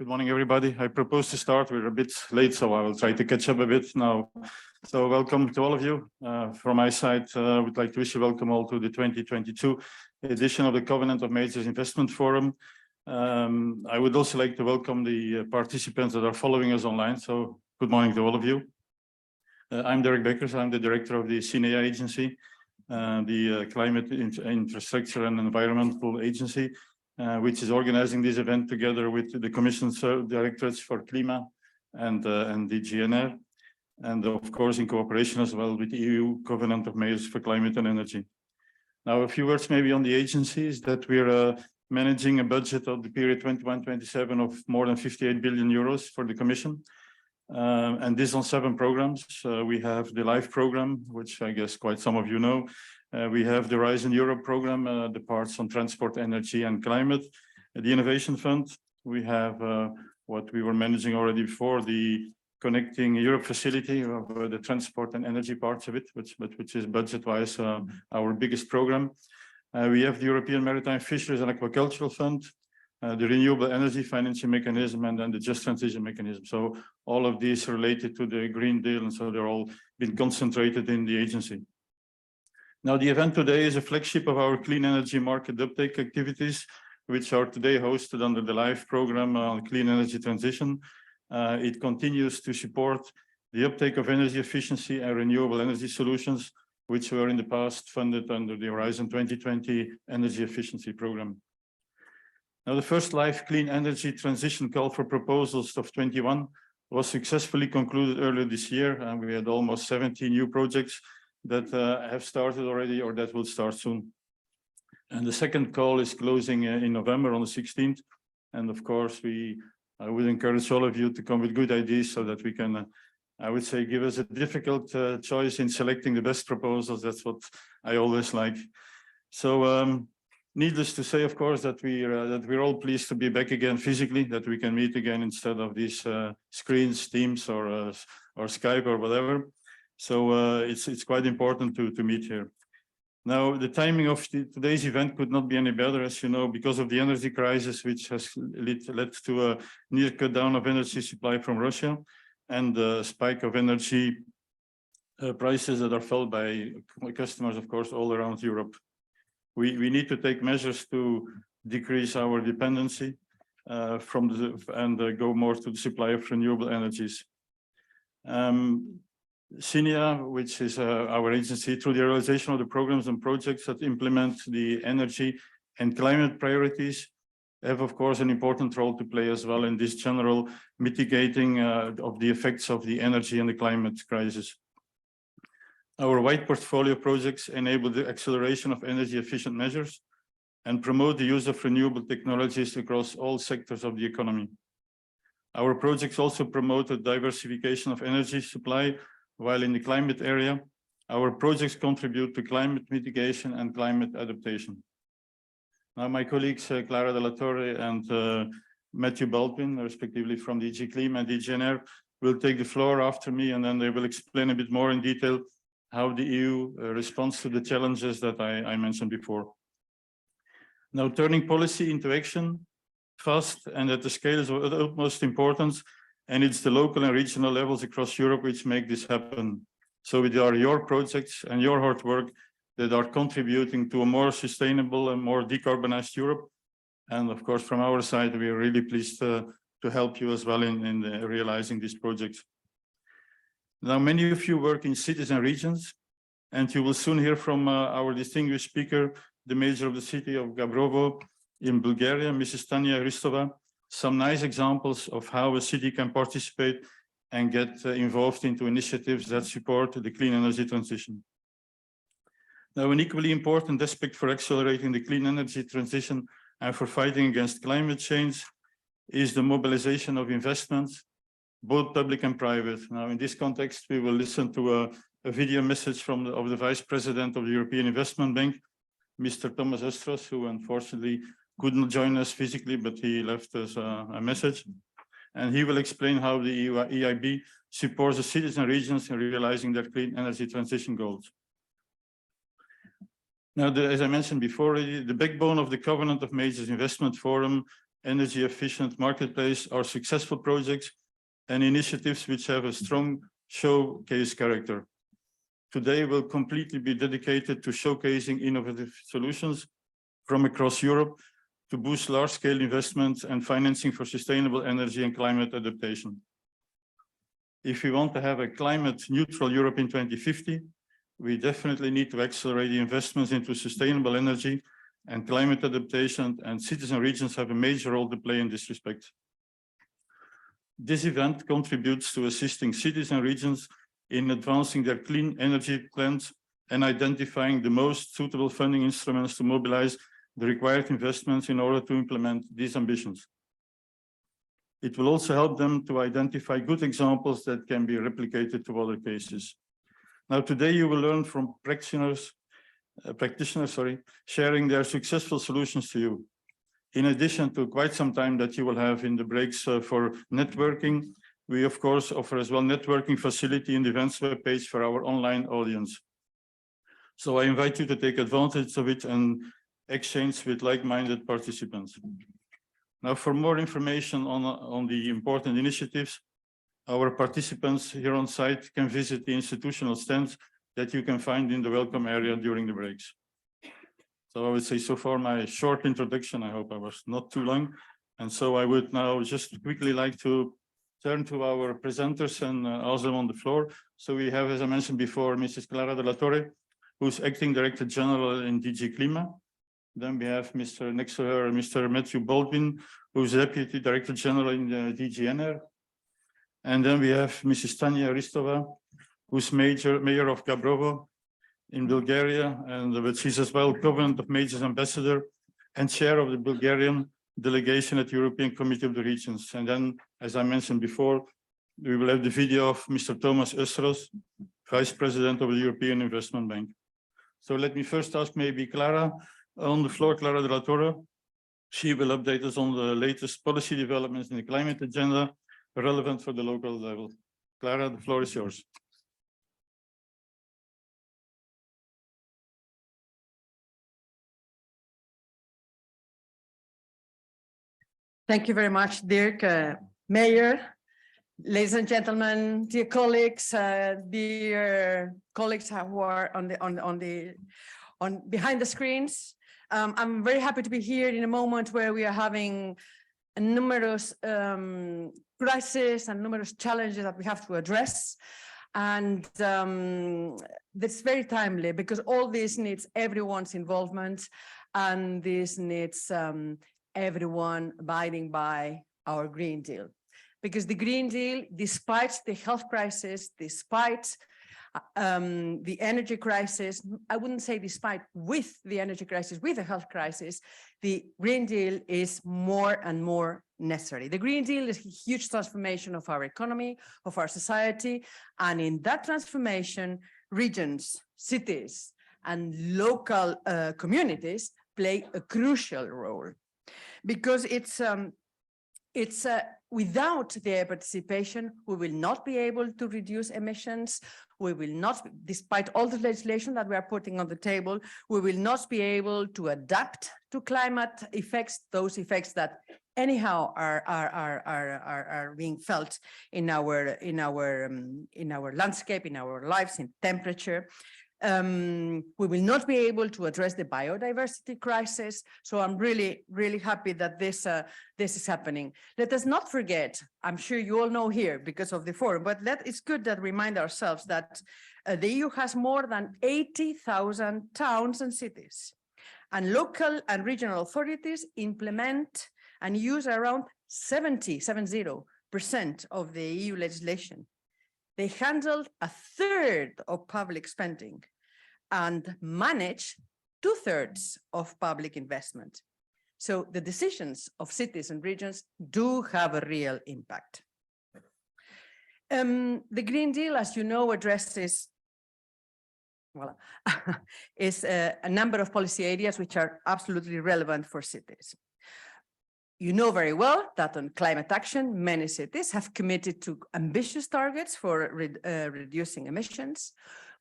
Good morning, everybody. I propose to start. We're a bit late, so I will try to catch up a bit now. So welcome to all of you. From my side, I would like to wish you welcome all to the 2022 edition of the Covenant of Majors Investment Forum. I would also like to welcome the participants that are following us online. So good morning to all of you. I'm Dirk Beckers. I'm the director of the CINEA agency, the Climate Infrastructure and Environmental Agency, which is organizing this event together with the Commission's Directorates for Klima and the GNR, and of course in cooperation as well with the EU Covenant of Mayors for Climate and Energy. Now a few words maybe on the agencies that we're managing a budget of the period 21-27 of more than 58 billion euros for the Commission. And this on 7 programs. We have the LIFE program, which I guess quite some of you know. We have the Rise in Europe program, the parts on transport, energy and climate. The Innovation Fund. We have what we were managing already before, the Connecting Europe facility of the transport and energy parts of it, which is budget-wise our biggest program. We have the European Maritime Fisheries and Aquacultural Fund, the Renewable Energy Financing Mechanism, and then the Just Transition Mechanism. So all of these related to the Green Deal, and so they're all been concentrated in the agency. Now the event today is a flagship of our clean energy market uptake activities, which are today hosted under the LIFE program on clean energy transition. It continues to support the uptake of energy efficiency and renewable energy solutions, which were in the past funded under the Horizon 2020 Energy Efficiency Program. Now, the first LIFE Clean Energy Transition Call for Proposals of 21 was successfully concluded earlier this year, and we had almost 70 new projects that have started already or that will start soon. And the second call is closing in November on the 16th. And of course, I would encourage all of you to come with good ideas so that we can, I would say, give us a difficult choice in selecting the best proposals. That's what I always like. So, needless to say, of course, that we're all pleased to be back again physically, that we can meet again instead of these screens, Teams or Skype or whatever. So it's quite important to meet here. Now, the timing of today's event could not be any better, as you know, because of the energy crisis, which has led to a near cut down of energy supply from Russia and the spike of energy prices that are felt by customers, of course, all around Europe. We need to take measures to decrease our dependency and go more to the supply of renewable energies. CINEA, which is our agency, through the realization of the programs and projects that implement the energy and climate priorities, have, of course, an important role to play as well in this general mitigating of the effects of the energy and the climate crisis. Our wide portfolio projects enable the acceleration of energy efficient measures and promote the use of renewable technologies across all sectors of the economy. Our projects also promote the diversification of energy supply, while in the climate area, our projects contribute to climate mitigation and climate adaptation. Now, my colleagues, Clara de la Torre and Matthew Baldwin, respectively from the DG Klima and DG GNR, will take the floor after me, and then they will explain a bit more in detail how the EU responds to the challenges that I mentioned before. Now, turning policy into action fast and at the scale is of utmost importance, and it's the local and regional levels across Europe which make this happen. So it are your projects and your hard work that are contributing to a more sustainable and more decarbonized Europe. And of course, from our side, we are really pleased to help you as well in realizing these projects. Now, many of you work in cities and regions, and you will soon hear from our distinguished speaker, the mayor of the city of Gabrovo in Bulgaria, Mrs. Tanya Hristova, some nice examples of how a city can participate and get involved into initiatives that support the clean energy transition. Now, an equally important aspect for accelerating the clean energy transition and for fighting against climate change is the mobilization of investments, both public and private. Now, in this context, we will listen to a video message from the Vice President of the European Investment Bank, Mr. Östros, who unfortunately couldn't join us physically, but he left us a message. And he will explain how the EIB supports the cities and regions in realizing their clean energy transition goals. Now, as I mentioned before, the backbone of the Covenant of Majors Investment Forum energy efficient marketplace are successful projects and initiatives which have a strong showcase character. Today will completely be dedicated to showcasing innovative solutions from across Europe to boost large-scale investments and financing for sustainable energy and climate adaptation. If we want to have a climate-neutral Europe in 2050, we definitely need to accelerate the investments into sustainable energy and climate adaptation, and cities and regions have a major role to play in this respect. This event contributes to assisting cities and regions in advancing their clean energy plans and identifying the most suitable funding instruments to mobilize the required investments in order to implement these ambitions. It will also help them to identify good examples that can be replicated to other cases. Now, today you will learn from practitioners, sharing their successful solutions to you. In addition to quite some time that you will have in the breaks for networking, we of course offer as well networking facility in the events webpage for our online audience. So I invite you to take advantage of it and exchange with like-minded participants. Now, for more information on the important initiatives, our participants here on site can visit the institutional stands that you can find in the welcome area during the breaks. So I would say so far my short introduction. I hope I was not too long. And so I would now just quickly like to turn to our presenters and ask them on the floor. So we have, as I mentioned before, Mrs. Clara de la Torre, who's Acting Director General in DG Clima. Then we have next to her, Mr. Matthew Baldwin, who's Deputy Director General in the DG NR. And then we have Mrs. Tanya Hristova, who's Mayor of Gabrovo in Bulgaria, but she's as well Covenant of Majors Ambassador and Chair of the Bulgarian Delegation at the European Committee of the Regions. And then, as I mentioned before, we will have the video of Mr. Thomas Östros, Vice President of the European Investment Bank. So let me first ask maybe Clara on the floor, Clara de la Torre. She will update us on the latest policy developments in the climate agenda relevant for the local level. Clara, the floor is yours. Thank you very much, Dirk. Mayor, ladies and gentlemen, dear colleagues, who are behind the screens. I'm very happy to be here in a moment where we are having numerous crises and numerous challenges that we have to address. And that's very timely because all this needs everyone's involvement, and this needs everyone abiding by our Green Deal. Because the Green Deal, despite the health crisis, despite the energy crisis, I wouldn't say despite, with the energy crisis, with the health crisis, the Green Deal is more and more necessary. The Green Deal is a huge transformation of our economy, of our society, and in that transformation, regions, cities, and local communities play a crucial role. Because without their participation, we will not be able to reduce emissions. We will not, despite all the legislation that we are putting on the table, we will not be able to adapt to climate effects, those effects that anyhow are being felt in our landscape, in our lives, in temperature. We will not be able to address the biodiversity crisis. So I'm really, really happy that this is happening. Let us not forget, I'm sure you all know here because of the forum, but it's good that remind ourselves that the EU has more than 80,000 towns and cities, and local and regional authorities implement and use around 70% of the EU legislation. They handle a third of public spending and manage 2/3 of public investment. So the decisions of cities and regions do have a real impact. The Green Deal, as you know, addresses a number of policy areas which are absolutely relevant for cities. You know very well that on climate action, many cities have committed to ambitious targets for reducing emissions,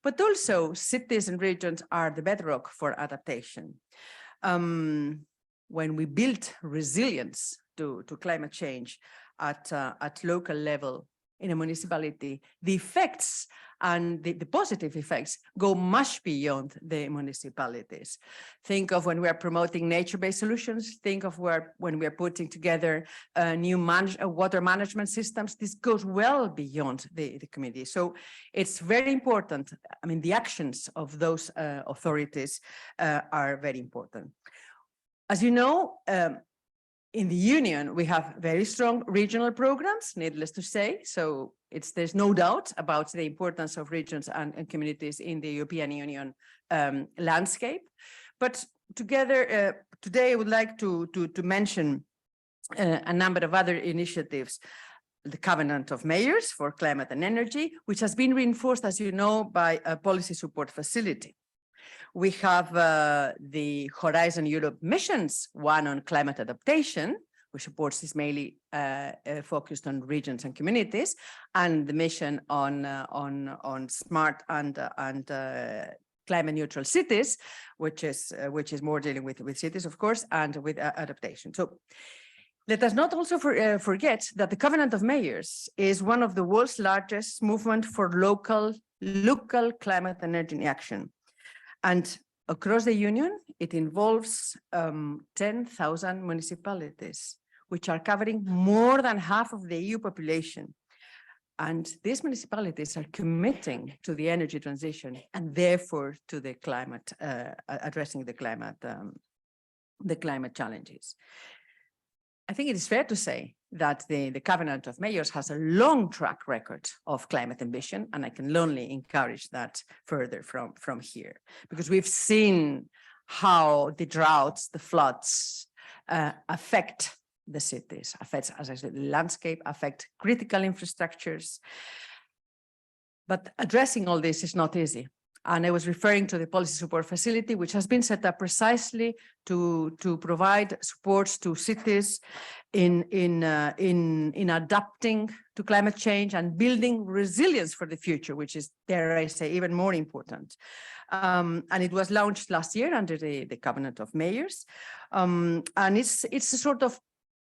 but also cities and regions are the bedrock for adaptation. When we build resilience to climate change at local level in a municipality, the effects and the positive effects go much beyond the municipalities. Think of when we are promoting nature-based solutions, think of when we are putting together new water management systems. This goes well beyond the community. So it's very important. I mean, the actions of those authorities are very important. As you know, in the Union, we have very strong regional programs, needless to say. So there's no doubt about the importance of regions and communities in the European Union landscape. But together, today I would like to mention a number of other initiatives. The Covenant of Mayors for Climate and Energy, which has been reinforced, as you know, by a policy support facility. We have the Horizon Europe missions, one on climate adaptation, which supports is mainly focused on regions and communities, and the mission on smart and climate neutral cities, which is more dealing with cities, of course, and with adaptation. So let us not also forget that the Covenant of Mayors is one of the world's largest movement for local climate and energy action. And across the Union, it involves 10,000 municipalities, which are covering more than half of the EU population. And these municipalities are committing to the energy transition and therefore to the climate, addressing the climate challenges. I think it is fair to say that the Covenant of Mayors has a long track record of climate ambition, and I can only encourage that further from here, because we've seen how the droughts, the floods affect the cities, affects, as I said, the landscape, affect critical infrastructures. But addressing all this is not easy. And I was referring to the policy support facility, which has been set up precisely to provide supports to cities in adapting to climate change and building resilience for the future, which is, dare I say, even more important. And it was launched last year under the Covenant of Mayors. And it's a sort of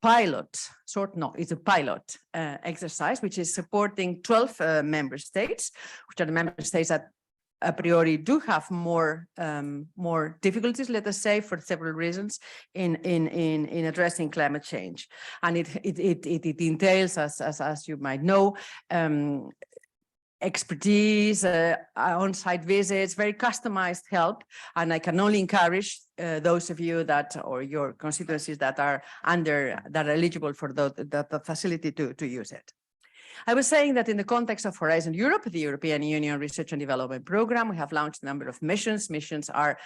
it's a pilot exercise, which is supporting 12 member states, which are the member states that a priori do have more difficulties, let us say, for several reasons in addressing climate change. And it entails, as you might know, expertise, on-site visits, very customized help. And I can only encourage those of you or your constituencies that are eligible for the facility to use it. I was saying that in the context of Horizon Europe, the European Union Research and Development Programme, we have launched a number of missions. Missions are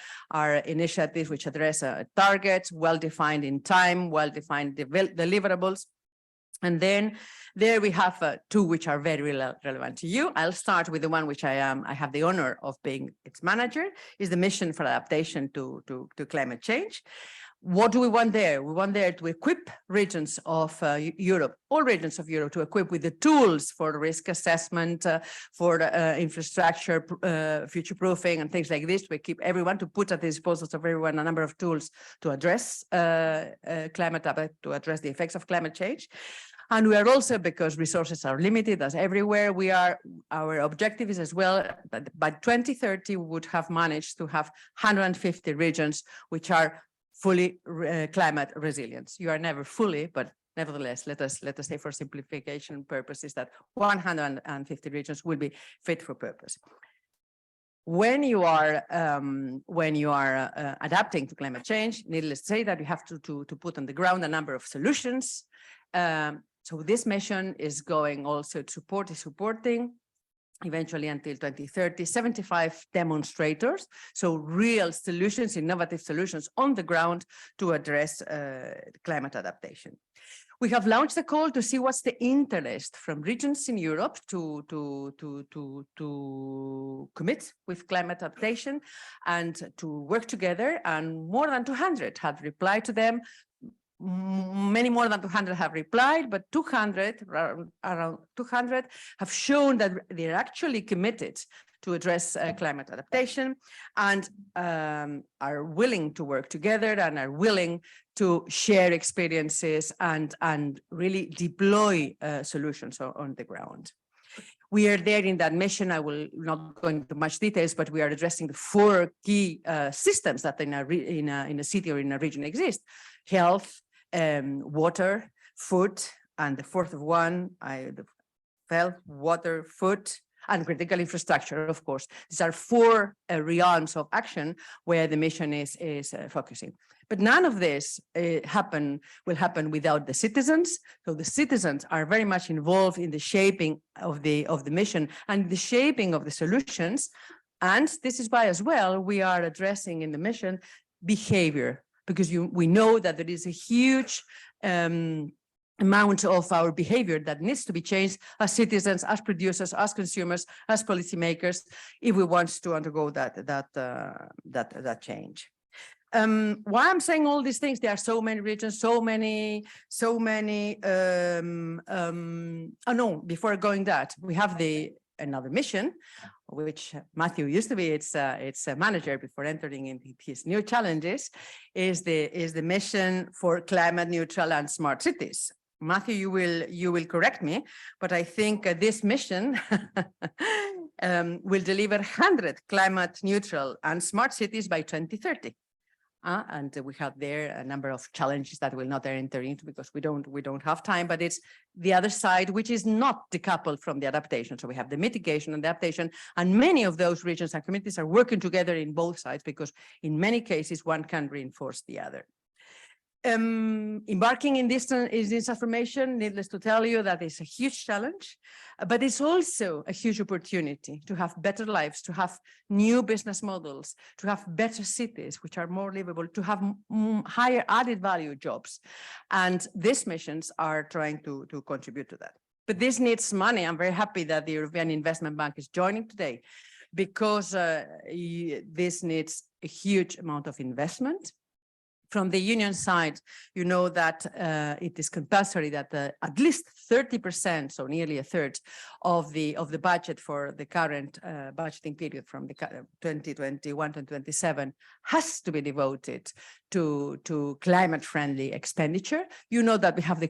initiatives which address targets, well-defined in time, well-defined deliverables. And then there we have two which are very relevant to you. I'll start with the one which I have the honor of being its manager, is the mission for adaptation to climate change. What do we want there? We want there to equip regions of Europe, all regions of Europe, to equip with the tools for risk assessment, for infrastructure, future-proofing, and things like this. We keep everyone to put at the disposal of everyone a number of tools to address to address the effects of climate change. And we are also, because resources are limited as everywhere, our objective is as well that by 2030 we would have managed to have 150 regions which are fully climate resilient. You are never fully, but nevertheless, let us say for simplification purposes that 150 regions will be fit for purpose. When you are adapting to climate change, needless to say that you have to put on the ground a number of solutions. So this mission is going also to supporting eventually until 2030, 75 demonstrators, so real solutions, innovative solutions on the ground to address climate adaptation. We have launched a call to see what's the interest from regions in Europe to commit with climate adaptation and to work together, and more than 200 have replied to them. Many more than 200 have replied, but around 200 have shown that they're actually committed to address climate adaptation, and are willing to work together and are willing to share experiences and really deploy solutions on the ground. We are there in that mission. I will not go into much details, but we are addressing the 4 key systems that in a city or in a region exist: health, water, food, and the 4th one, health, water, food, and critical infrastructure, of course. These are 4 realms of action where the mission is focusing. But none of this will happen without the citizens. So the citizens are very much involved in the shaping of the mission and the shaping of the solutions. And this is why as well, we are addressing in the mission behavior, because we know that there is a huge amount of our behavior that needs to be changed as citizens, as producers, as consumers, as policymakers, if we want to undergo that change. Why I'm saying all these things, there are so many regions, so many, before going that, we have another mission, which Matthew used to be its a manager before entering in his new challenges, is the mission for climate neutral and smart cities. Matthew, you will correct me, but I think this mission will deliver 100 climate neutral and smart cities by 2030. And we have there a number of challenges that we'll not enter into because we don't have time, but it's the other side, which is not decoupled from the adaptation. So we have the mitigation and adaptation, and many of those regions and communities are working together in both sides because in many cases, one can reinforce the other. Embarking in this transformation, needless to tell you that it's a huge challenge, but it's also a huge opportunity to have better lives, to have new business models, to have better cities, which are more livable, to have higher added value jobs. And these missions are trying to contribute to that. But this needs money. I'm very happy that the European Investment Bank is joining today because this needs a huge amount of investment. From the union side, you know that it is compulsory that at least 30%, so nearly a third of the budget for the current budgeting period from the 2021 to 2027 has to be devoted to climate-friendly expenditure. You know that we have the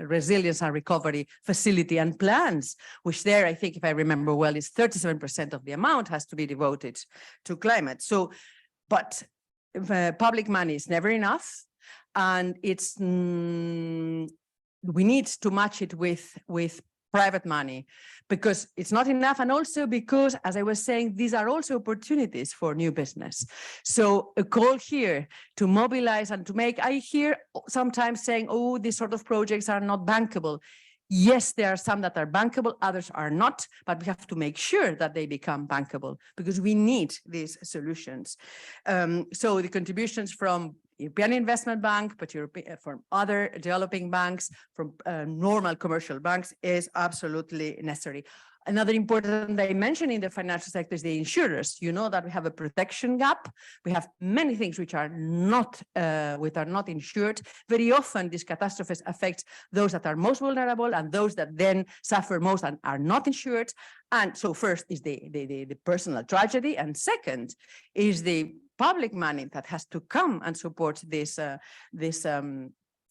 resilience and recovery facility and plans, which there, I think, if I remember well, is 37% of the amount has to be devoted to climate. So, but public money is never enough, and it's we need to match it with private money because it's not enough, and also because, as I was saying, these are also opportunities for new business. So a call here to mobilize and to make. I hear sometimes saying, "Oh, these sort of projects are not bankable." Yes, there are some that are bankable, others are not, but we have to make sure that they become bankable because we need these solutions. So the contributions from European Investment Bank, but from other developing banks, from normal commercial banks is absolutely necessary. Another important dimension in the financial sector is the insurers. You know that we have a protection gap. We have many things which are not insured. Very often these catastrophes affect those that are most vulnerable and those that then suffer most and are not insured. And so first is the personal tragedy, and second is the public money that has to come and support this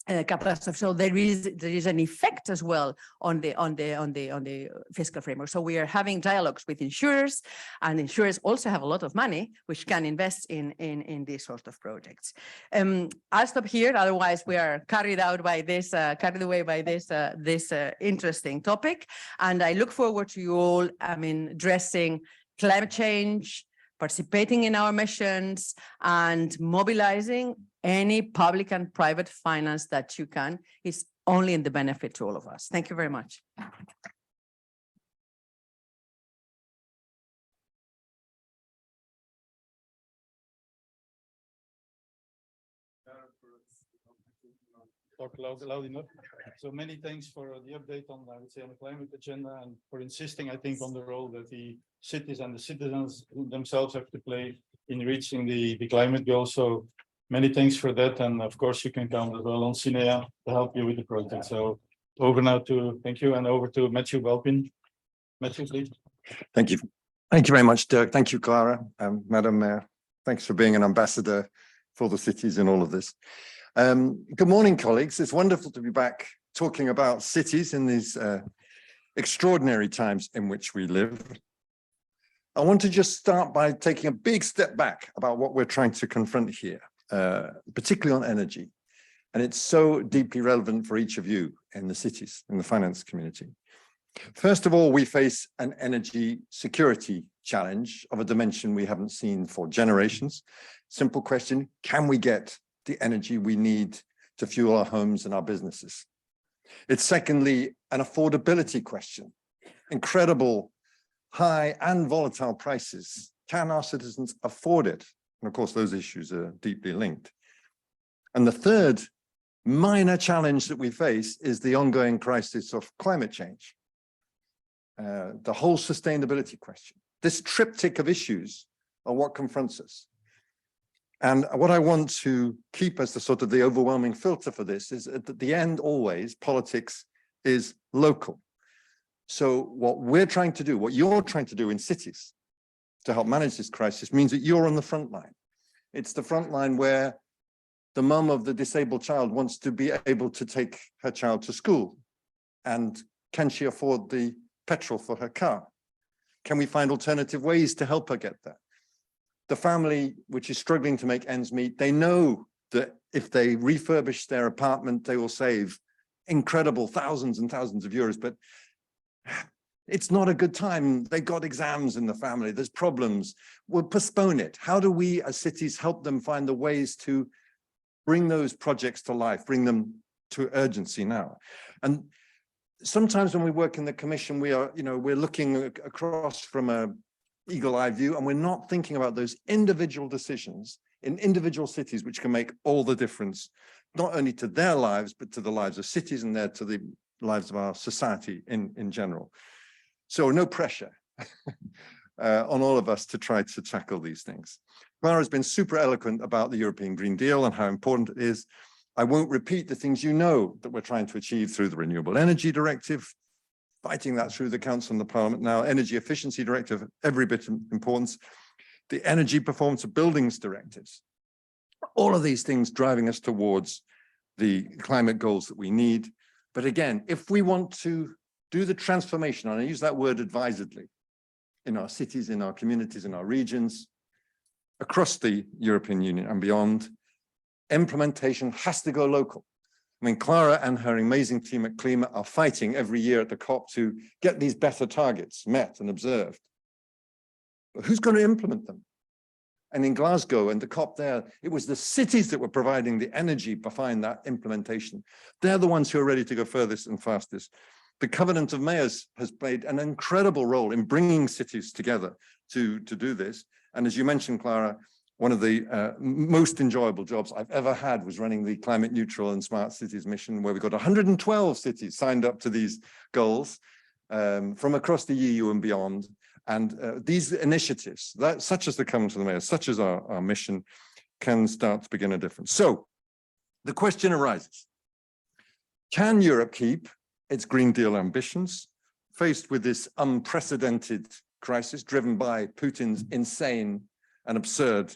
catastrophe. So there is an effect as well on the fiscal framework. So we are having dialogues with insurers, and insurers also have a lot of money which can invest in these sort of projects. I'll stop here, otherwise we are carried away by this interesting topic, and I look forward to you all addressing climate change, participating in our missions, and mobilizing any public and private finance that you can. Is only in the benefit to all of us. Thank you very much. Talk loud enough. So many thanks for the update on, I would say, on the climate agenda, and for insisting, I think, on the role that the cities and the citizens themselves have to play in reaching the climate goals. So many thanks for that, and of course you can count as well on CINEA to help you with the project. So over now to, thank you, and over to Matthew Baldwin. Matthew, please. Thank you. Thank you very much, Dirk. Thank you, Clara, Madam Mayor. Thanks for being an ambassador for the cities in all of this. Good morning, colleagues. It's wonderful to be back talking about cities in these extraordinary times in which we live. I want to just start by taking a big step back about what we're trying to confront here, particularly on energy. And it's so deeply relevant for each of you in the cities, in the finance community. First of all, we face an energy security challenge of a dimension we haven't seen for generations. Simple question, can we get the energy we need to fuel our homes and our businesses? It's secondly, an affordability question. Incredible high and volatile prices. Can our citizens afford it? And of course, those issues are deeply linked. And the third minor challenge that we face is the ongoing crisis of climate change. The whole sustainability question. This triptych of issues are what confronts us. And what I want to keep as the sort of the overwhelming filter for this is at the end, always, politics is local. So what we're trying to do, what you're trying to do in cities to help manage this crisis means that you're on the front line. It's the front line where the mum of the disabled child wants to be able to take her child to school. And can she afford the petrol for her car? Can we find alternative ways to help her get there? The family which is struggling to make ends meet, they know that if they refurbish their apartment, they will save incredible thousands and thousands of euros, but it's not a good time. They got exams in the family, there's problems. We'll postpone it. How do we as cities help them find the ways to bring those projects to life, bring them to urgency now? And sometimes when we work in the Commission, we are, we're looking across from an eagle-eye view, and we're not thinking about those individual decisions in individual cities, which can make all the difference, not only to their lives, but to the lives of cities and to the lives of our society in general. So no pressure on all of us to try to tackle these things. Clara has been super eloquent about the European Green Deal and how important it is. I won't repeat the things you know that we're trying to achieve through the Renewable Energy Directive, fighting that through the Council and the Parliament now, Energy Efficiency Directive, every bit of importance, the Energy Performance of Buildings Directives. All of these things driving us towards the climate goals that we need. But again, if we want to do the transformation, and I use that word advisedly, in our cities, in our communities, in our regions, across the European Union and beyond, implementation has to go local. I mean, Clara and her amazing team at Klima are fighting every year at the COP to get these better targets met and observed. But who's going to implement them? And in Glasgow and the COP there, it was the cities that were providing the energy behind that implementation. They're the ones who are ready to go furthest and fastest. The Covenant of Mayors has played an incredible role in bringing cities together to do this. And as you mentioned, Clara, one of the most enjoyable jobs I've ever had was running the Climate Neutral and Smart Cities mission, where we got 112 cities signed up to these goals from across the EU and beyond. And these initiatives, such as the Covenant of the Mayors, such as our mission, can start to begin a difference. So the question arises, can Europe keep its Green Deal ambitions faced with this unprecedented crisis driven by Putin's insane and absurd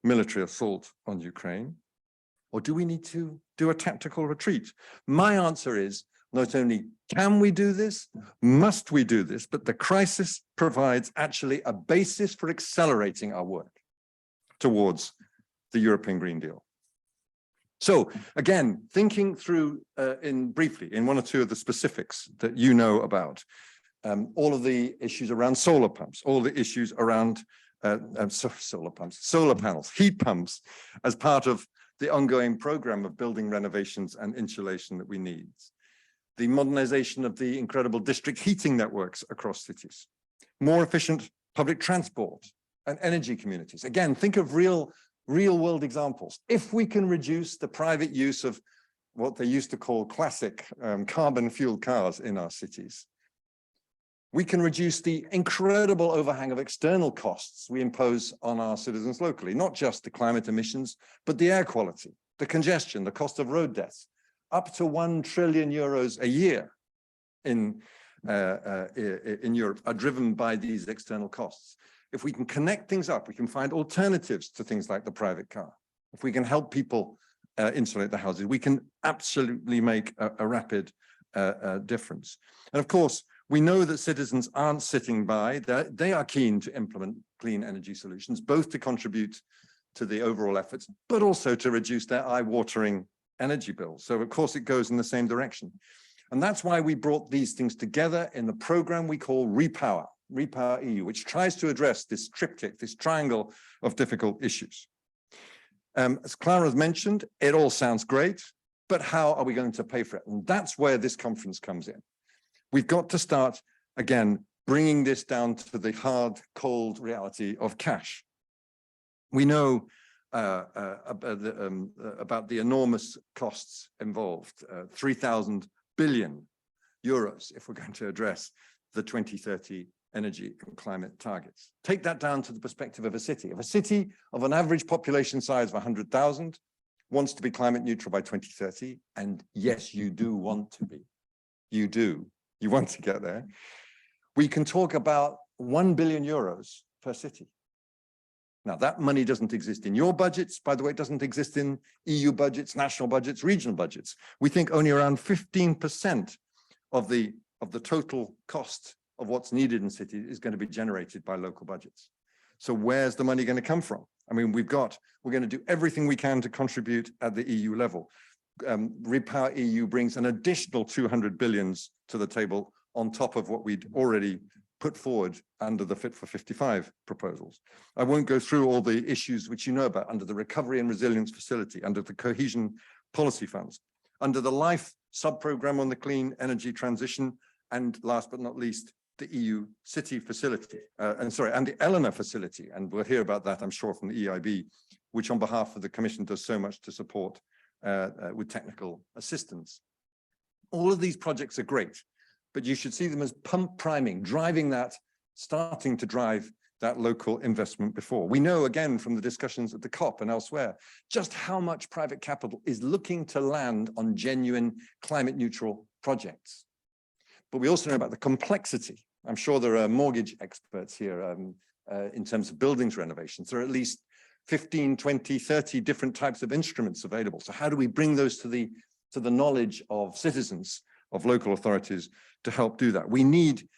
military assault on Ukraine? Or do we need to do a tactical retreat? My answer is, not only can we do this, must we do this, but the crisis provides actually a basis for accelerating our work towards the European Green Deal. So again, thinking through briefly in one or two of the specifics that you know about, all of the issues around solar pumps, all the issues around solar panels, heat pumps, as part of the ongoing program of building renovations and insulation that we need. The modernization of the incredible district heating networks across cities, more efficient public transport and energy communities. Again, think of real world examples. If we can reduce the private use of what they used to call classic carbon fueled cars in our cities, we can reduce the incredible overhang of external costs we impose on our citizens locally, not just the climate emissions, but the air quality, the congestion, the cost of road deaths, up to €1 trillion a year in in Europe are driven by these external costs. If we can connect things up, we can find alternatives to things like the private car. If we can help people insulate their houses, we can absolutely make a rapid difference. And of course, we know that citizens aren't sitting by. They are keen to implement clean energy solutions, both to contribute to the overall efforts, but also to reduce their eye-watering energy bills. So of course, it goes in the same direction. And that's why we brought these things together in the program we call Repower EU, which tries to address this triptych, this triangle of difficult issues. As Clara has mentioned, it all sounds great, but how are we going to pay for it? And that's where this conference comes in. We've got to start, again, bringing this down to the hard, cold reality of cash. We know about the enormous costs involved, 3,000 billion euros if we're going to address the 2030 energy and climate targets. Take that down to the perspective of a city. If a city of an average population size of 100,000 wants to be climate neutral by 2030, and yes, you do want to be, you want to get there, we can talk about 1 billion euros per city. Now, that money doesn't exist in your budgets. By the way, it doesn't exist in EU budgets, national budgets, regional budgets. We think only around 15% of the total cost of what's needed in cities is going to be generated by local budgets. So where's the money going to come from? I mean, we're going to do everything we can to contribute at the EU level. Repower EU brings an additional 200 billions to the table on top of what we'd already put forward under the Fit for 55 proposals. I won't go through all the issues which you know about under the Recovery and Resilience Facility, under the Cohesion Policy Funds, under the LIFE sub-program on the clean energy transition, and last but not least, the EU City Facility, and the Eleanor Facility, and we'll hear about that, I'm sure, from the EIB, which on behalf of the Commission does so much to support with technical assistance. All of these projects are great, but you should see them as pump priming, starting to drive that local investment before. We know, again, from the discussions at the COP and elsewhere, just how much private capital is looking to land on genuine climate neutral projects. But we also know about the complexity. I'm sure there are mortgage experts here in terms of buildings renovations. There are at least 15, 20, 30 different types of instruments available. So how do we bring those to the knowledge of citizens, of local authorities to help do that? We need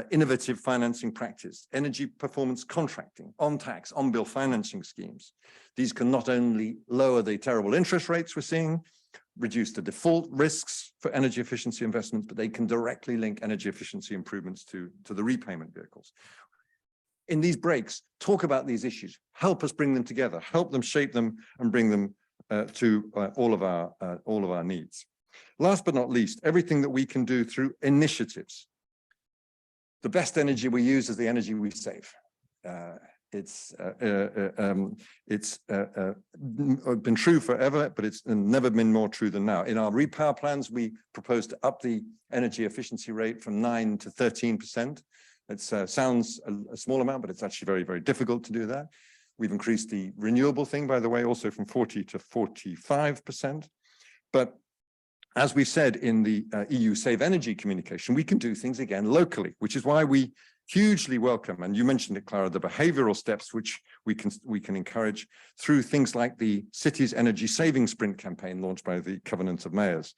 innovative financing practice, energy performance contracting, on-tax, on-bill financing schemes. These can not only lower the terrible interest rates we're seeing, reduce the default risks for energy efficiency investments, but they can directly link energy efficiency improvements to the repayment vehicles. In these breaks, talk about these issues, help us bring them together, help them shape them and bring them to all of our needs. Last but not least, everything that we can do through initiatives. The best energy we use is the energy we save. It's been true forever, but it's never been more true than now. In our repower plans, we propose to up the energy efficiency rate from 9 to 13%. It sounds a small amount, but it's actually very, very difficult to do that. We've increased the renewable thing, by the way, also from 40 to 45%. But as we said in the EU Save Energy communication, we can do things again locally, which is why we hugely welcome, and you mentioned it, Clara, the behavioral steps which we can encourage through things like the Cities Energy Saving Sprint campaign launched by the Covenant of Mayors,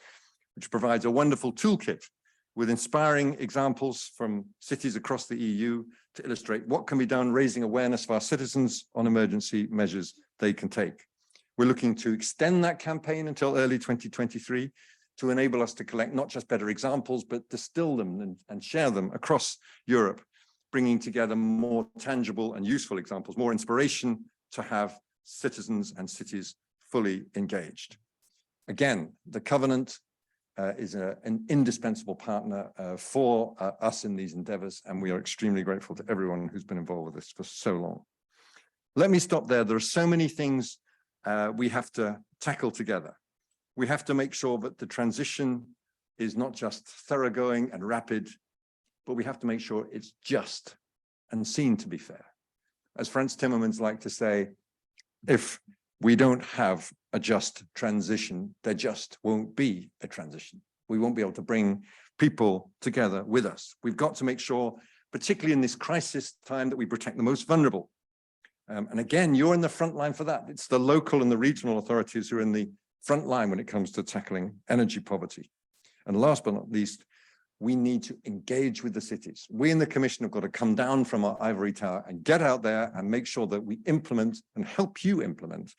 which provides a wonderful toolkit with inspiring examples from cities across the EU to illustrate what can be done, raising awareness of our citizens on emergency measures they can take. We're looking to extend that campaign until early 2023 to enable us to collect not just better examples, but distill them and share them across Europe, bringing together more tangible and useful examples, more inspiration to have citizens and cities fully engaged. Again, the Covenant is an indispensable partner for us in these endeavors, and we are extremely grateful to everyone who's been involved with this for so long. Let me stop there. There are so many things we have to tackle together. We have to make sure that the transition is not just thoroughgoing and rapid, but we have to make sure it's just and seen to be fair. As Franz Timmermans liked to say, if we don't have a just transition, there just won't be a transition. We won't be able to bring people together with us. We've got to make sure, particularly in this crisis time, that we protect the most vulnerable. And again, you're in the front line for that. It's the local and the regional authorities who are in the front line when it comes to tackling energy poverty. And last but not least, we need to engage with the cities. We in the Commission have got to come down from our ivory tower and get out there and make sure that we implement and help you implement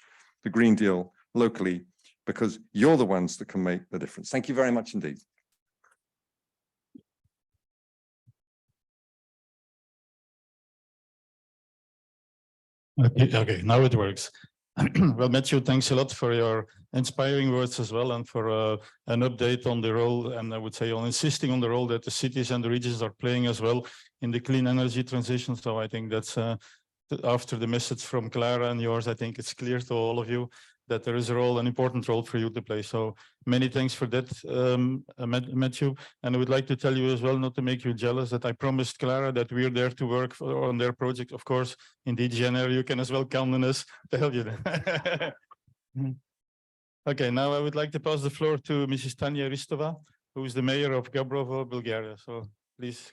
the Green Deal locally, because you're the ones that can make the difference. Thank you very much indeed. Okay, now it works. Well, Matthew, thanks a lot for your inspiring words as well, and for an update on the role, and I would say on insisting on the role that the cities and the regions are playing as well in the clean energy transition. So I think that's after the message from Clara and yours, I think it's clear to all of you that there is a role, an important role for you to play. So many thanks for that, Matthew. And I would like to tell you as well, not to make you jealous, that I promised Clara that we're there to work on their project. Of course, indeed, January, you can as well count on us to help you there. Okay, now I would like to pass the floor to Mrs. Tanya Hristova, who is the mayor of Gabrovo, Bulgaria. So please.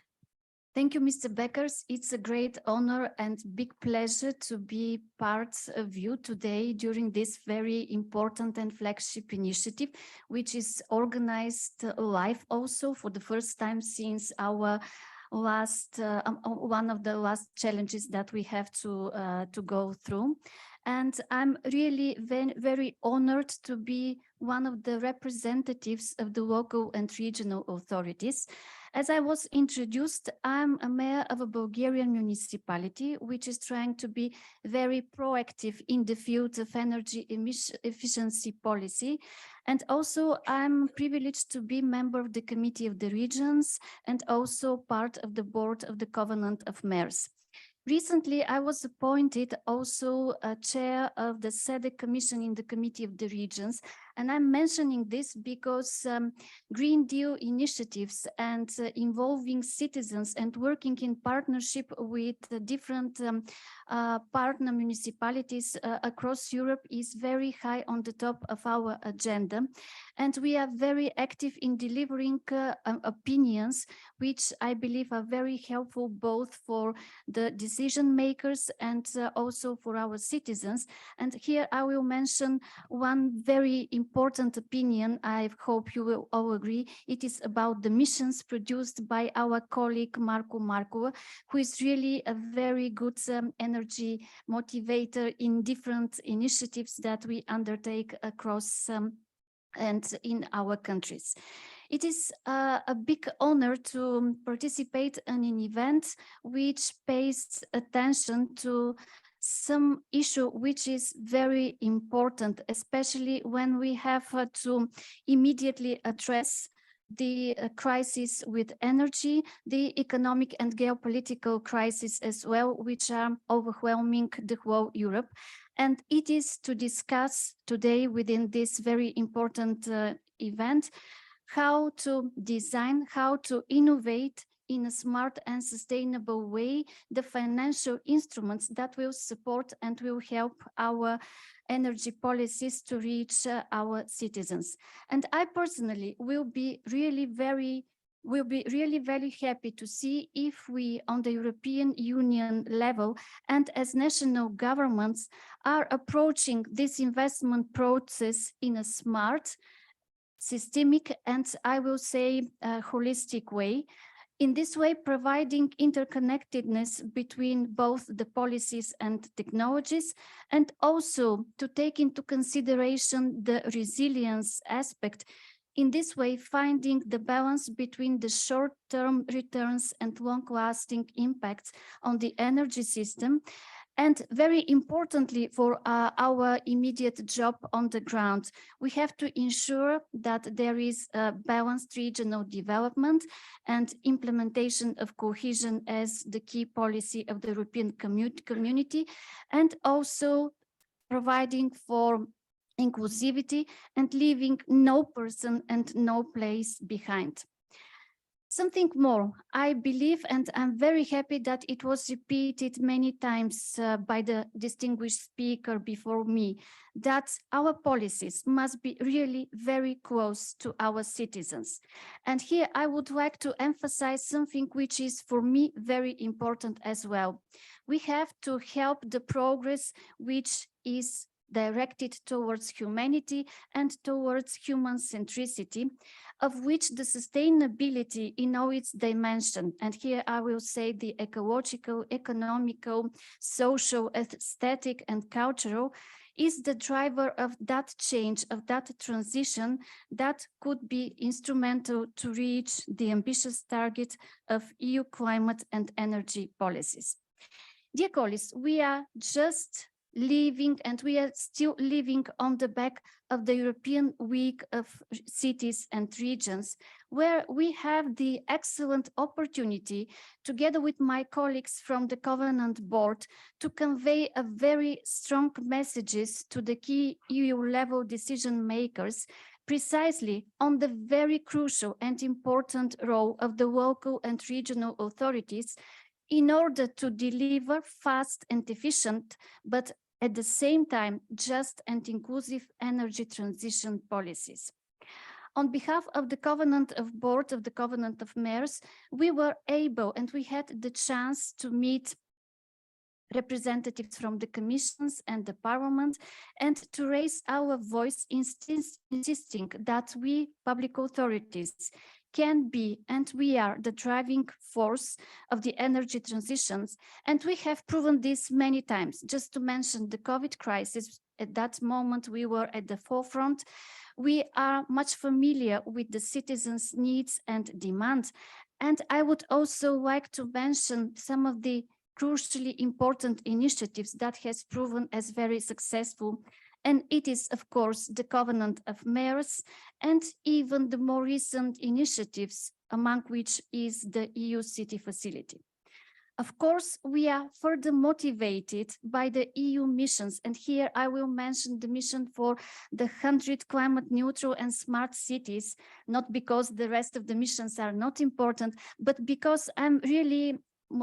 Thank you, Mr. Beckers. It's a great honor and big pleasure to be part of you today during this very important and flagship initiative, which is organized live also for the first time since our last one of the last challenges that we have to go through. And I'm really very honored to be one of the representatives of the local and regional authorities. As I was introduced, I'm a mayor of a Bulgarian municipality, which is trying to be very proactive in the field of energy efficiency policy. And also I'm privileged to be member of the Committee of the Regions and also part of the board of the Covenant of Mayors. Recently, I was appointed also a chair of the SEDEC Commission in the Committee of the Regions. And I'm mentioning this because Green Deal initiatives and involving citizens and working in partnership with different partner municipalities across Europe is very high on the top of our agenda. And we are very active in delivering opinions, which I believe are very helpful both for the decision makers and also for our citizens. And here I will mention one very important opinion. I hope you will all agree. It is about the missions produced by our colleague Marco Markova, who is really a very good energy motivator in different initiatives that we undertake across and in our countries. It is a big honor to participate in an event which pays attention to some issue which is very important, especially when we have to immediately address the crisis with energy, the economic and geopolitical crisis as well, which are overwhelming the whole Europe. And it is to discuss today within this very important event, how to design, how to innovate in a smart and sustainable way, the financial instruments that will support and will help our energy policies to reach our citizens. And I personally will be really very happy to see if we on the European Union level and as national governments are approaching this investment process in a smart, systemic, and I will say holistic way. In this way, providing interconnectedness between both the policies and technologies, and also to take into consideration the resilience aspect. In this way, finding the balance between the short-term returns and long-lasting impacts on the energy system. And very importantly for our immediate job on the ground, we have to ensure that there is a balanced regional development and implementation of cohesion as the key policy of the European community, and also providing for inclusivity and leaving no person and no place behind. Something more, I believe, and I'm very happy that it was repeated many times by the distinguished speaker before me, that our policies must be really very close to our citizens. And here I would like to emphasize something which is for me very important as well. We have to help the progress which is directed towards humanity and towards human centricity, of which the sustainability in all its dimension, and here I will say the ecological, economical, social, aesthetic, and cultural, is the driver of that change, of that transition that could be instrumental to reach the ambitious target of EU climate and energy policies. Dear colleagues, we are just living, and we are still living on the back of the European Week of Cities and Regions, where we have the excellent opportunity, together with my colleagues from the Covenant Board, to convey a very strong messages to the key EU-level decision makers, precisely on the very crucial and important role of the local and regional authorities in order to deliver fast and efficient, but at the same time, just and inclusive energy transition policies. On behalf of the Covenant of Board of the Covenant of Mayors, we were able and we had the chance to meet representatives from the commissions and the parliament and to raise our voice, insisting that we, public authorities, can be and we are the driving force of the energy transitions. And we have proven this many times. Just to mention the COVID crisis, at that moment we were at the forefront. We are much familiar with the citizens' needs and demands. And I would also like to mention some of the crucially important initiatives that has proven as very successful. And it is, of course, the Covenant of Mayors and even the more recent initiatives, among which is the EU City Facility. Of course, we are further motivated by the EU missions. And here I will mention the mission for the 100 climate neutral and smart cities, not because the rest of the missions are not important, but because I'm really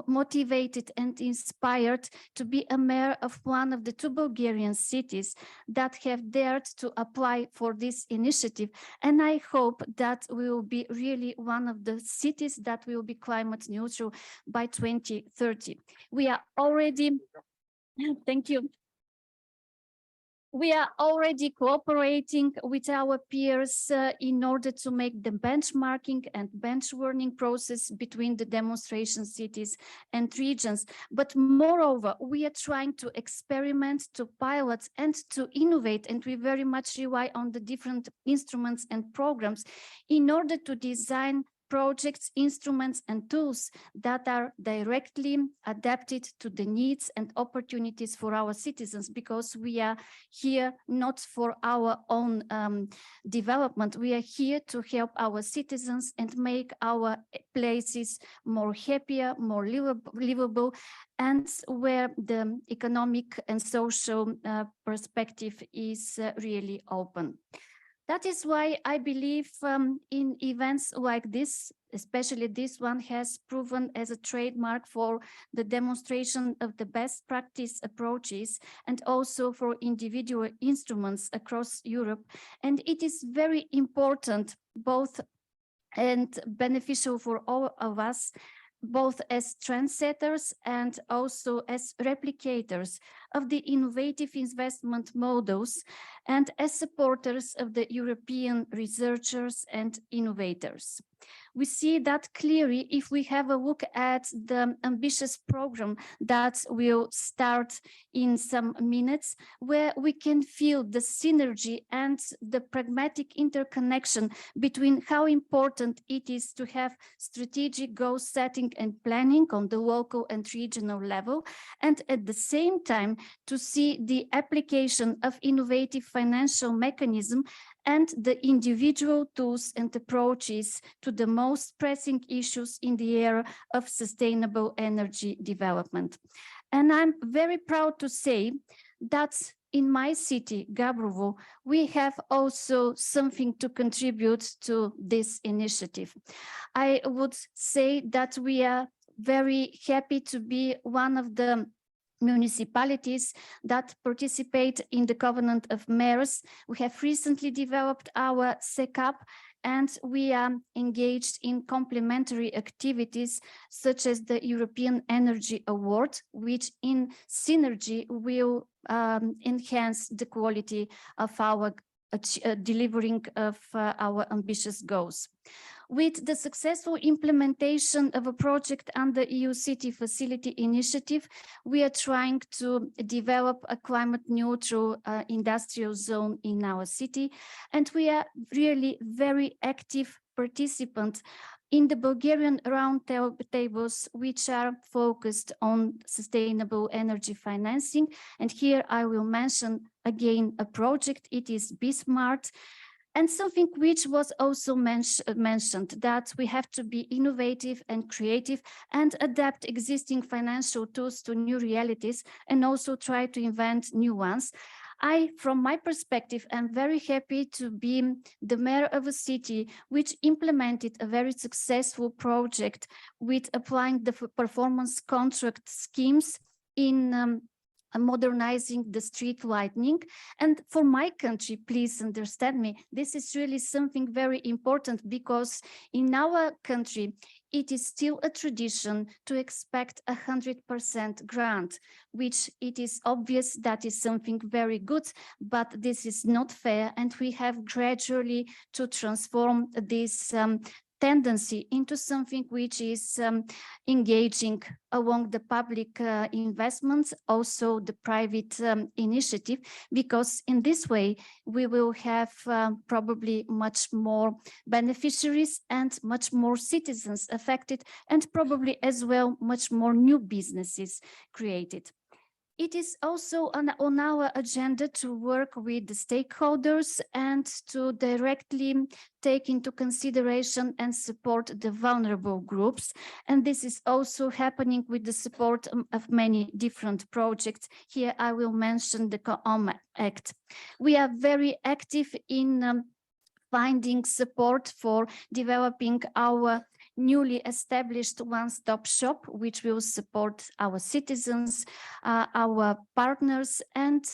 motivated and inspired to be a mayor of one of the 2 Bulgarian cities that have dared to apply for this initiative. And I hope that we will be really one of the cities that will be climate neutral by 2030. We are already, thank you. We are already cooperating with our peers in order to make the benchmarking and benchwarning process between the demonstration cities and regions. But moreover, we are trying to experiment, to pilot and to innovate, and we very much rely on the different instruments and programs in order to design projects, instruments, and tools that are directly adapted to the needs and opportunities for our citizens, because we are here not for our own development. We are here to help our citizens and make our places more happier, more livable, and where the economic and social perspective is really open. That is why I believe in events like this, especially this one, has proven as a trademark for the demonstration of the best practice approaches and also for individual instruments across Europe. And it is very important, both and beneficial for all of us, both as trendsetters and also as replicators of the innovative investment models and as supporters of the European researchers and innovators. We see that clearly if we have a look at the ambitious program that will start in some minutes, where we can feel the synergy and the pragmatic interconnection between how important it is to have strategic goal setting and planning on the local and regional level, and at the same time to see the application of innovative financial mechanism and the individual tools and approaches to the most pressing issues in the era of sustainable energy development. And I'm very proud to say that in my city, Gabrovo, we have also something to contribute to this initiative. I would say that we are very happy to be one of the municipalities that participate in the Covenant of Mayors. We have recently developed our SECAP, and we are engaged in complementary activities such as the European Energy Award, which in synergy will enhance the quality of our delivering of our ambitious goals. With the successful implementation of a project under EU City Facility Initiative, we are trying to develop a climate neutral industrial zone in our city. And we are really very active participant in the Bulgarian roundtables, which are focused on sustainable energy financing. And here I will mention again a project, it is BSmart. And something which was also mentioned, that we have to be innovative and creative and adapt existing financial tools to new realities and also try to invent new ones. From my perspective, am very happy to be the mayor of a city which implemented a very successful project with applying the performance contract schemes in modernizing the street lighting. And for my country, please understand me, this is really something very important, because in our country, it is still a tradition to expect 100% grant, which it is obvious that is something very good, but this is not fair. And we have gradually to transform this tendency into something which is engaging along the public investments, also the private initiative, because in this way we will have probably much more beneficiaries and much more citizens affected, and probably as well much more new businesses created. It is also on our agenda to work with the stakeholders and to directly take into consideration and support the vulnerable groups. And this is also happening with the support of many different projects. Here I will mention the COMIF Act. We are very active in finding support for developing our newly established one-stop shop, which will support our citizens, our partners, and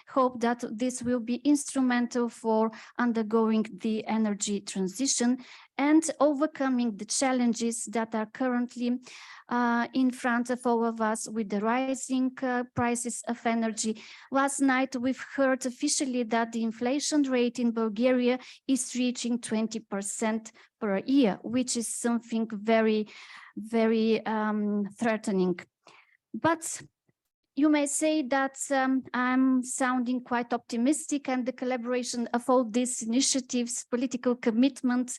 hope that this will be instrumental for undergoing the energy transition and overcoming the challenges that are currently in front of all of us with the rising prices of energy. Last night, we've heard officially that the inflation rate in Bulgaria is reaching 20% per year, which is something very, very threatening. But you may say that I'm sounding quite optimistic, and the collaboration of all these initiatives, political commitment,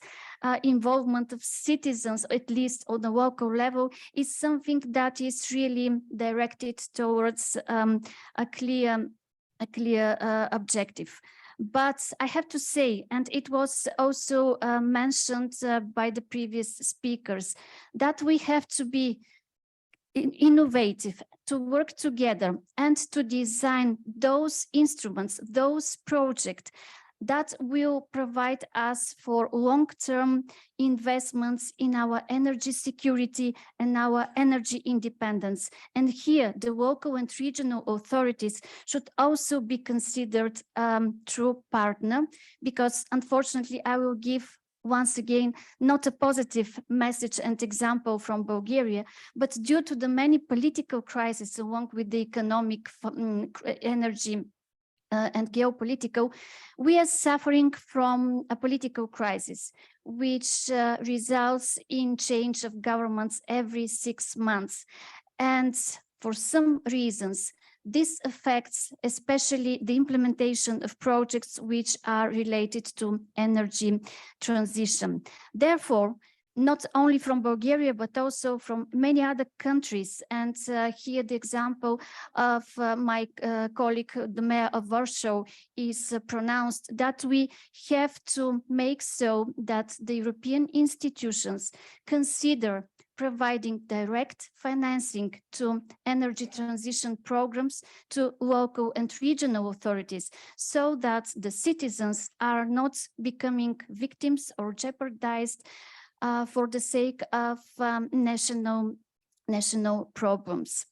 involvement of citizens, at least on the local level, is something that is really directed towards a clear objective. But I have to say, and it was also mentioned by the previous speakers, that we have to be innovative, to work together and to design those instruments, those projects that will provide us for long-term investments in our energy security and our energy independence. And here, the local and regional authorities should also be considered true partner, because unfortunately, I will give once again, not a positive message and example from Bulgaria, but due to the many political crises along with the economic, energy and geopolitical, we are suffering from a political crisis, which results in change of governments every 6 months. And for some reasons, this affects especially the implementation of projects which are related to energy transition. Therefore, not only from Bulgaria, but also from many other countries. And here the example of my colleague, the mayor of Warsaw, is pronounced that we have to make so that the European institutions consider providing direct financing to energy transition programs to local and regional authorities, so that the citizens are not becoming victims or jeopardized for the sake of national problems.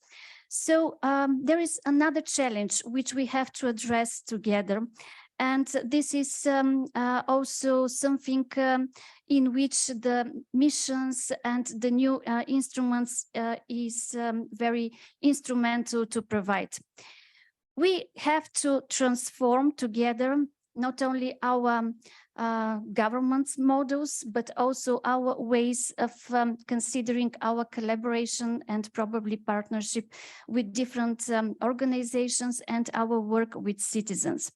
So there is another challenge which we have to address together. And this is also something in which the missions and the new instruments is very instrumental to provide. We have to transform together not only our governance models, but also our ways of considering our collaboration and probably partnership with different organizations and our work with citizens.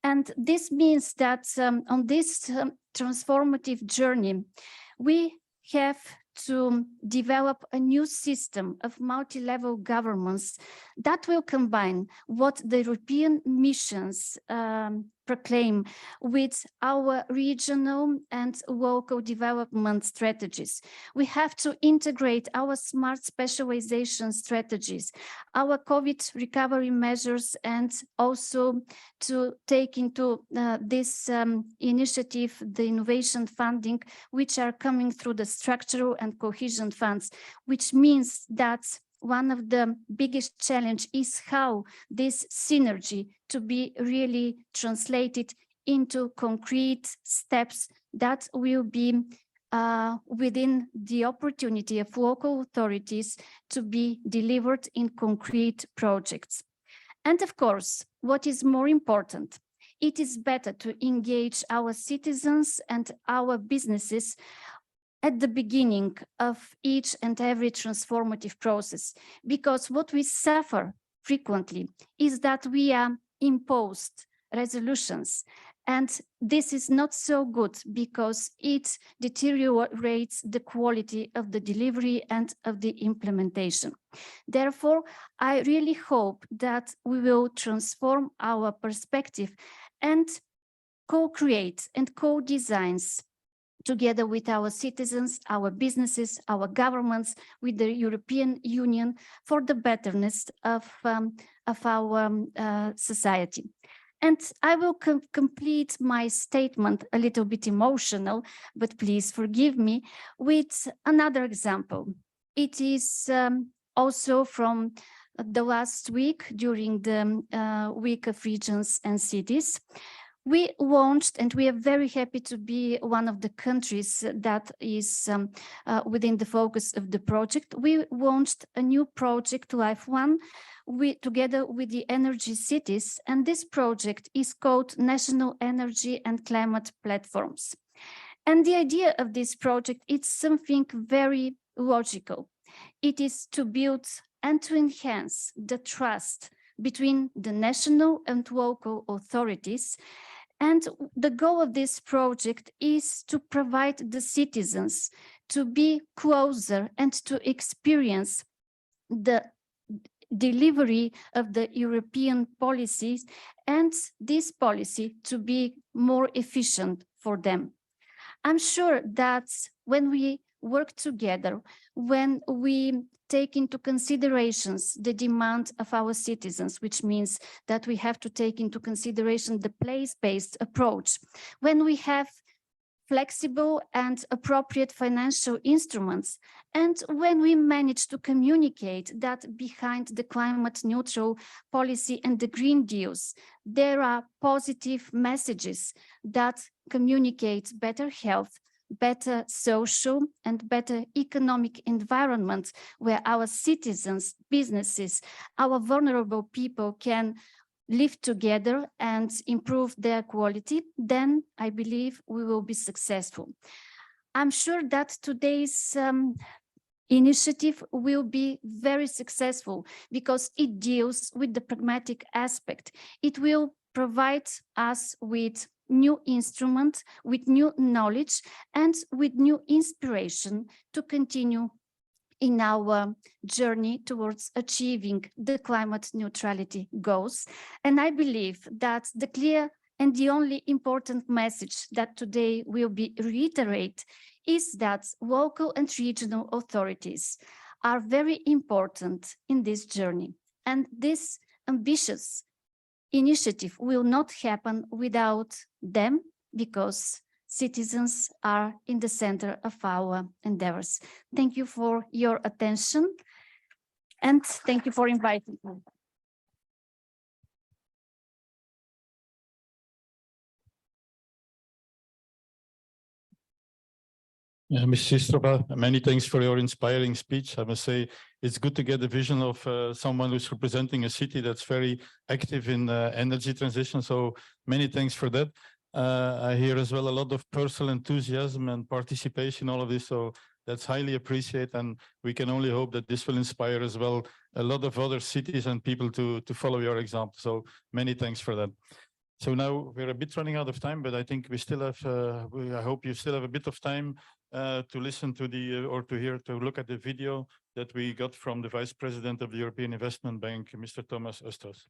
And this means that on this transformative journey, we have to develop a new system of multi-level governance that will combine what the European missions proclaim with our regional and local development strategies. We have to integrate our smart specialization strategies, our COVID recovery measures, and also to take into this initiative the innovation funding, which are coming through the structural and cohesion funds, which means that one of the biggest challenge is how this synergy to be really translated into concrete steps that will be within the opportunity of local authorities to be delivered in concrete projects. And of course, what is more important, it is better to engage our citizens and our businesses at the beginning of each and every transformative process, because what we suffer frequently is that we are imposed resolutions, and this is not so good because it deteriorates the quality of the delivery and of the implementation. Therefore, I really hope that we will transform our perspective and co-create and co-designs together with our citizens, our businesses, our governments, with the European Union for the betterness of our society. And I will complete my statement a little bit emotional, but please forgive me, with another example. It is also from the last week during the Week of Regions and Cities. We launched, and we are very happy to be one of the countries that is within the focus of the project. We launched a new project, Life One, together with the Energy Cities, and this project is called National Energy and Climate Platforms. And the idea of this project is something very logical. It is to build and to enhance the trust between the national and local authorities. And the goal of this project is to provide the citizens to be closer and to experience the delivery of the European policies, and this policy to be more efficient for them. I'm sure that when we work together, when we take into considerations the demand of our citizens, which means that we have to take into consideration the place-based approach, when we have flexible and appropriate financial instruments, and when we manage to communicate that behind the climate neutral policy and the Green Deals, there are positive messages that communicate better health, better social and better economic environment where our citizens, businesses, our vulnerable people can live together and improve their quality, then I believe we will be successful. I'm sure that today's initiative will be very successful because it deals with the pragmatic aspect. It will provide us with new instruments, with new knowledge, and with new inspiration to continue in our journey towards achieving the climate neutrality goals. And I believe that the clear And the only important message that today will be reiterate is that local and regional authorities are very important in this journey. And this ambitious initiative will not happen without them, because citizens are in the center of our endeavors. Thank you for your attention, and thank you for inviting me. Ms. Hristova, many thanks for your inspiring speech. I must say it's good to get a vision of someone who's representing a city that's very active in energy transition. So many thanks for that. I hear as well a lot of personal enthusiasm and participation, all of this. So that's highly appreciated. And we can only hope that this will inspire as well a lot of other cities and people to follow your example. So many thanks for that. So now we're a bit running out of time, but I think we still have, I hope you still have a bit of time to listen to the, or to look at the video that we got from the Vice President of the European Investment Bank, Mr. Thomas Östros.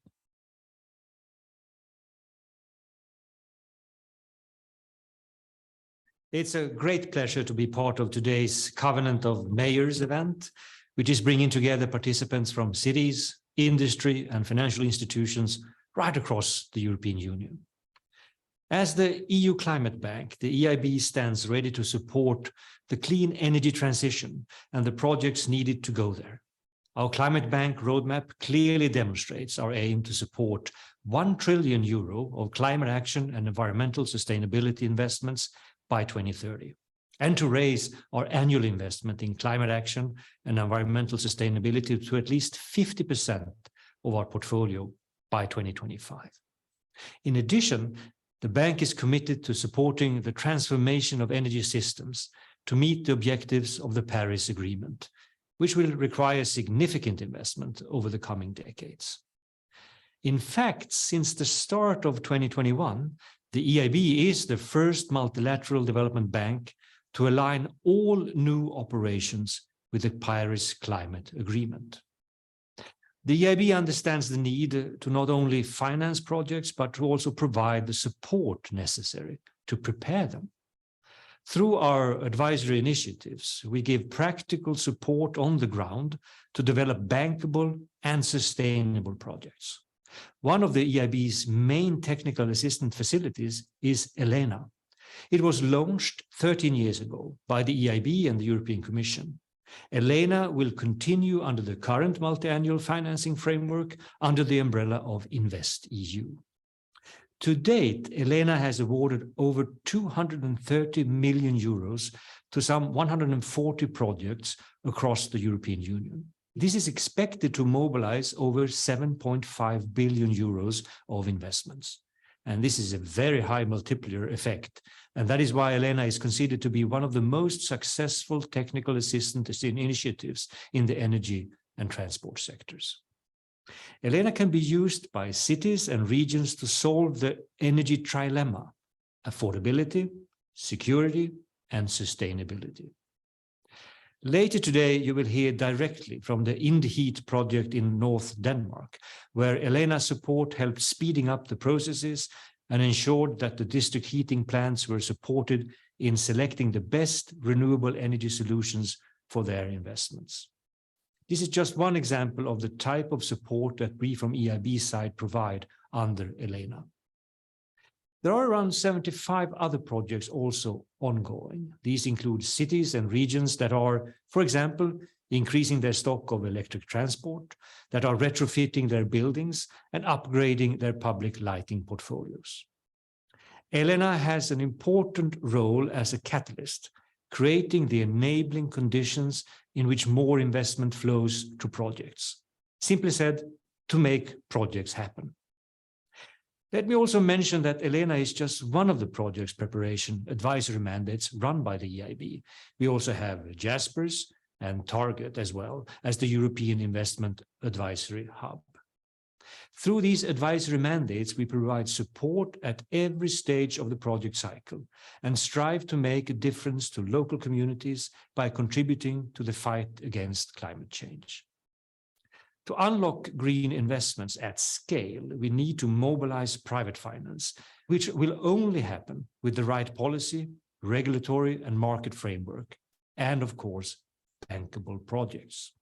It's a great pleasure to be part of today's Covenant of Mayors event, which is bringing together participants from cities, industry, and financial institutions right across the European Union. As the EU Climate Bank, the EIB stands ready to support the clean energy transition and the projects needed to go there. Our Climate Bank roadmap clearly demonstrates our aim to support €1 trillion of climate action and environmental sustainability investments by 2030, and to raise our annual investment in climate action and environmental sustainability to at least 50% of our portfolio by 2025. In addition, the bank is committed to supporting the transformation of energy systems to meet the objectives of the Paris Agreement, which will require significant investment over the coming decades. In fact, since the start of 2021, the EIB is the first multilateral development bank to align all new operations with the Paris Climate Agreement. The EIB understands the need to not only finance projects, but to also provide the support necessary to prepare them. Through our advisory initiatives, we give practical support on the ground to develop bankable and sustainable projects. One of the EIB's main technical assistance facilities is ELENA. It was launched 13 years ago by the EIB and the European Commission. ELENA will continue under the current multi-annual financing framework under the umbrella of InvestEU. To date, ELENA has awarded over €230 million to some 140 projects across the European Union. This is expected to mobilize over €7.5 billion of investments. And this is a very high multiplier effect. And that is why ELENA is considered to be one of the most successful technical assistance initiatives in the energy and transport sectors. ELENA can be used by cities and regions to solve the energy trilemma: affordability, security, and sustainability. Later today, you will hear directly from the InDheat project in North Denmark, where ELENA's support helped speeding up the processes and ensured that the district heating plants were supported in selecting the best renewable energy solutions for their investments. This is just one example of the type of support that we from EIB side provide under ELENA. There are around 75 other projects also ongoing. These include cities and regions that are, for example, increasing their stock of electric transport, that are retrofitting their buildings and upgrading their public lighting portfolios. ELENA has an important role as a catalyst, creating the enabling conditions in which more investment flows to projects. Simply said, to make projects happen. Let me also mention that ELENA is just one of the project's preparation advisory mandates run by the EIB. We also have Jaspers and Target as well as the European Investment Advisory Hub. Through these advisory mandates, we provide support at every stage of the project cycle and strive to make a difference to local communities by contributing to the fight against climate change. To unlock green investments at scale, we need to mobilize private finance, which will only happen with the right policy, regulatory and market framework, and of course, bankable projects.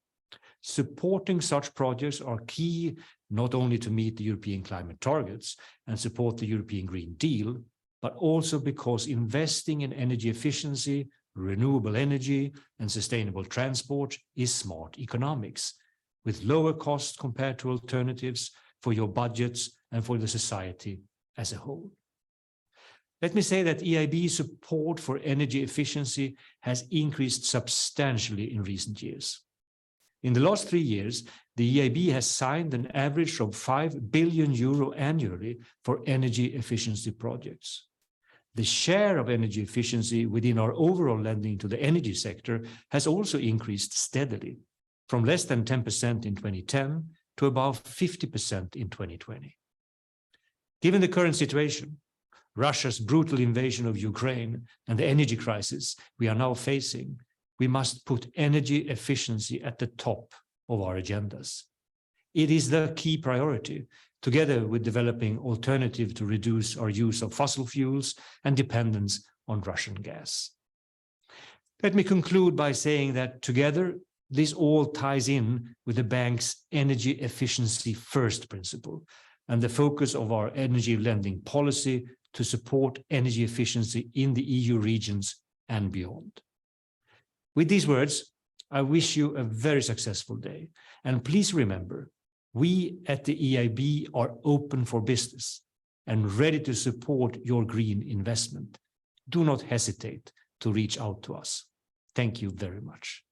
Supporting such projects are key not only to meet the European climate targets and support the European Green Deal, but also because investing in energy efficiency, renewable energy, and sustainable transport is smart economics, with lower costs compared to alternatives for your budgets and for the society as a whole. Let me say that EIB support for energy efficiency has increased substantially in recent years. In the last 3 years, the EIB has signed an average of €5 billion annually for energy efficiency projects. The share of energy efficiency within our overall lending to the energy sector has also increased steadily, from less than 10% in 2010 to above 50% in 2020. Given the current situation, Russia's brutal invasion of Ukraine and the energy crisis we are now facing, we must put energy efficiency at the top of our agendas. It is the key priority, together with developing alternatives to reduce our use of fossil fuels and dependence on Russian gas. Let me conclude by saying that together, this all ties in with the bank's energy efficiency first principle and the focus of our energy lending policy to support energy efficiency in the EU regions and beyond. With these words, I wish you a very successful day. And please remember, we at the EIB are open for business and ready to support your green investment. Do not hesitate to reach out to us. Thank you very much.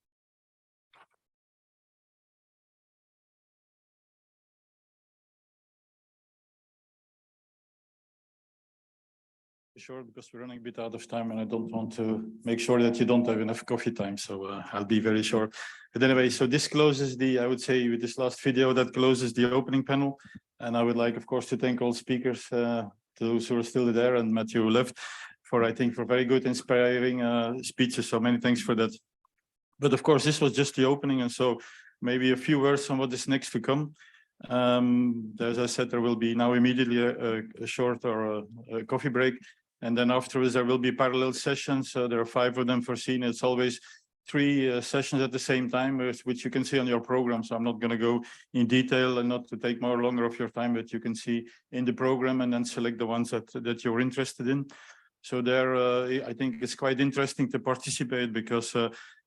Short because we're running a bit out of time and I don't want to make sure that you don't have enough coffee time. So I'll be very short. But anyway, so this closes I would say with this last video, that closes the opening panel. And I would like, of course, to thank all speakers, those who are still there and Matthew who left, for very good, inspiring speeches. So many thanks for that. But of course, this was just the opening. And so maybe a few words on what is next to come. As I said, there will be now immediately a short or a coffee break. And then afterwards, there will be parallel sessions. There are 5 of them foreseen. It's always 3 sessions at the same time, which you can see on your program. So I'm not going to go in detail and not to take longer of your time, but you can see in the program and then select the ones that you're interested in. So there, I think it's quite interesting to participate because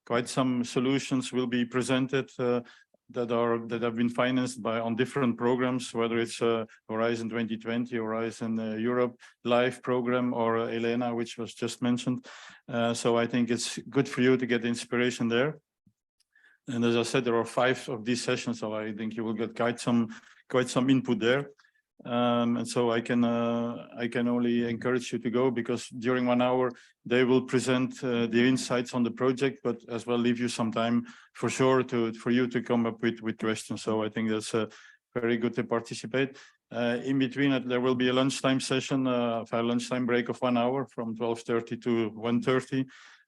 quite some solutions will be presented that have been financed on different programs, whether it's Horizon 2020, Horizon Europe Live program, or Elena, which was just mentioned. So I think it's good for you to get inspiration there. And as I said, there are 5 of these sessions, so I think you will get quite some input there. And so I can only encourage you to go, because during 1 hour they will present the insights on the project, but as well leave you some time for sure for you to come up with questions. So I think that's very good to participate. In between there will be a lunchtime session, a lunchtime break of 1 hour from 12:30 to 1:30.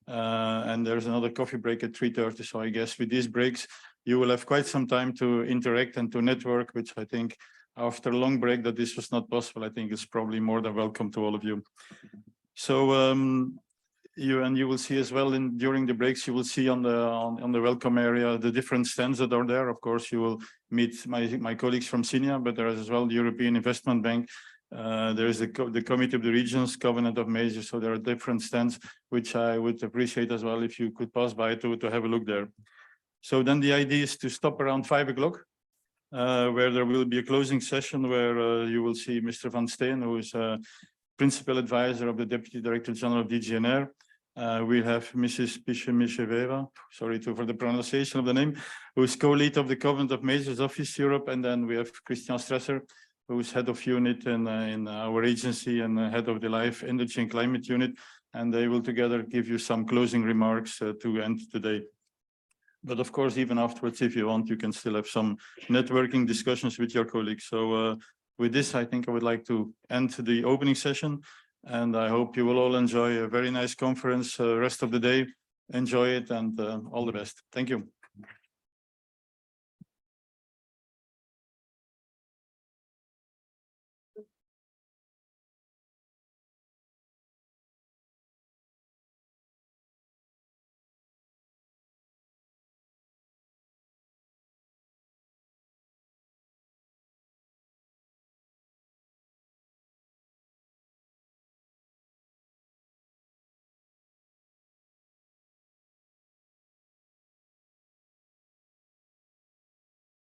And there's another coffee break at 3:30. So I guess with these breaks, you will have quite some time to interact and to network, which I think after a long break that this was not possible. I think it's probably more than welcome to all of you. So you will see as well during the breaks, you will see on the welcome area the different stands that are there. Of course, you will meet my colleagues from CINEA, but there is as well the European Investment Bank. There is the Committee of the Regions, Covenant of Measures. So there are different stands, which I would appreciate as well if you could pass by to have a look there. So then the idea is to stop around 5 o'clock. Where there will be a closing session where you will see Mr. Van Steen, who is Principal Advisor of the Deputy Director General of DGNR. We have Mrs. Pichemisheveva, sorry for the pronunciation of the name, who is co-lead of the Covenant of Measures Office Europe. And then we have Christian Strasser, who is head of unit in our agency and head of the Life Energy and Climate Unit. And they will together give you some closing remarks to end today. But of course, even afterwards, if you want, you can still have some networking discussions with your colleagues. So with this, I think I would like to end the opening session. And I hope you will all enjoy a very nice conference rest of the day. Enjoy it and all the best. Thank you.